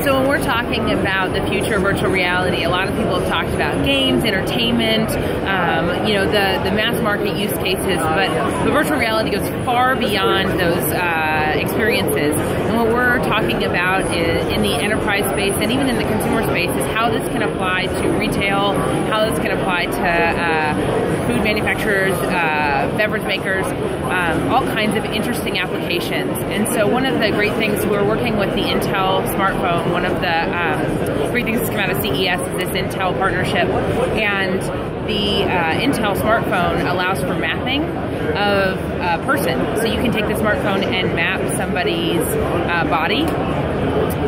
So when we're talking about the future of virtual reality, a lot of people have talked about games, entertainment, you know, the mass market use cases, but the virtual reality goes far beyond those experiences. And what we're talking about in the enterprise space and even in the consumer space is how this can apply to retail, how this can apply to food manufacturers, beverage makers, all kinds of interesting applications. And so one of the great things, we're working with the Intel smartphone. One of the great things that's come out of CES is this Intel partnership. And the Intel smartphone allows for mapping of a person. So you can take the smartphone and map somebody's body.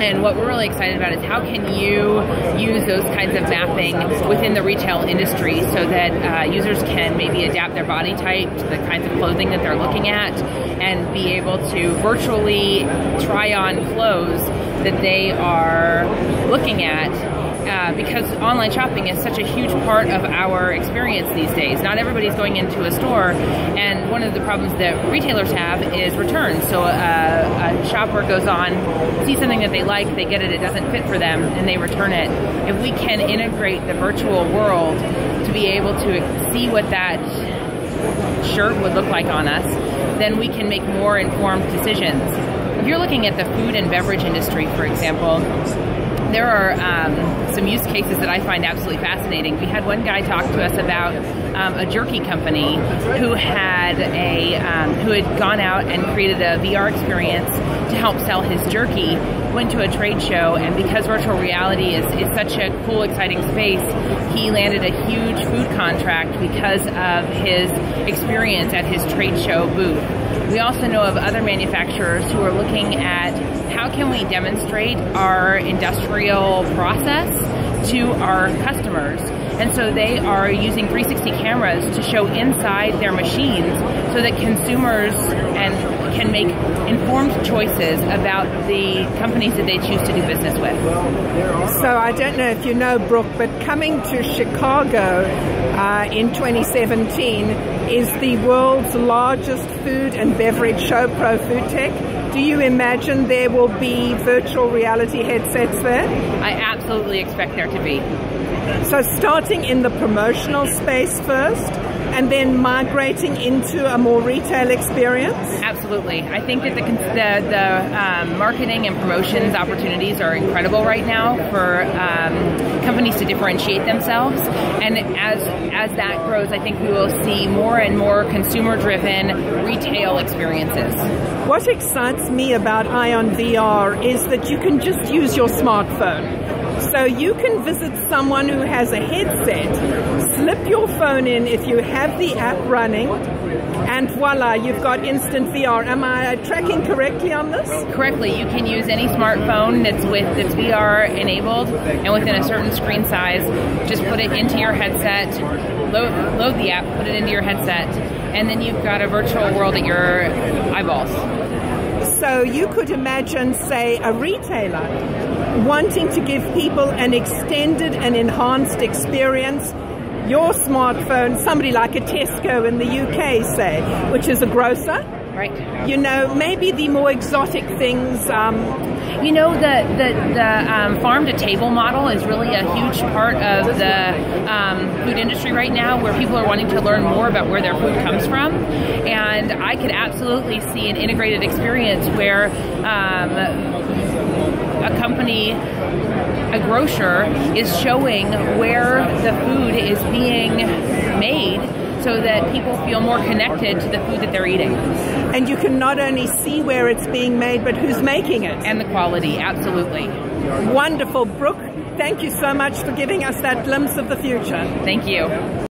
And what we're really excited about is how can you use those kinds of mapping within the retail industry so that users can maybe adapt their body type to the kinds of clothing that they're looking at and be able to virtually try on clothes that they are looking at. Because online shopping is such a huge part of our experience these days. Not everybody's going into a store, and one of the problems that retailers have is returns. So a shopper goes on, sees something that they like, they get it, it doesn't fit for them, and they return it. If we can integrate the virtual world to be able to see what that shirt would look like on us, then we can make more informed decisions. If you're looking at the food and beverage industry, for example, there are some use cases that I find absolutely fascinating. We had one guy talk to us about a jerky company who had gone out and created a VR experience to help sell his jerky. Went to a trade show, and because virtual reality is such a cool, exciting space, he landed a huge food contract because of his experience at his trade show booth. We also know of other manufacturers who are looking at how can we demonstrate our industrial process to our customers. And so they are using 360 cameras to show inside their machines so that consumers can make informed choices about the companies that they choose to do business with. So I don't know if you know, Brooke, but coming to Chicago in 2017 is the world's largest food and beverage show, Pro Food Tech. Do you imagine there will be virtual reality headsets there? I absolutely expect there to be. So starting in the promotional space first, and then migrating into a more retail experience? Absolutely. I think that the marketing and promotions opportunities are incredible right now for companies to differentiate themselves. And as that grows, I think we will see more and more consumer-driven retail experiences. What excites me about IonVR is that you can just use your smartphone. So you can visit someone who has a headset, slip your phone in if you have the app running, and voila, you've got instant VR. Am I tracking correctly on this? Correctly. You can use any smartphone that's VR enabled, and within a certain screen size, just put it into your headset, load the app, put it into your headset, and then you've got a virtual world at your eyeballs. So you could imagine, say, a retailer wanting to give people an extended and enhanced experience. Your smartphone, somebody like a Tesco in the UK, say, which is a grocer. Right. You know, maybe the more exotic things. You know, the farm-to-table model is really a huge part of the food industry right now, where people are wanting to learn more about where their food comes from. And I could absolutely see an integrated experience where a company, a grocer, is showing where the food is being made so that people feel more connected to the food that they're eating. And you can not only see where it's being made, but who's making it. And the quality, absolutely. Wonderful. Brooke, thank you so much for giving us that glimpse of the future. Thank you.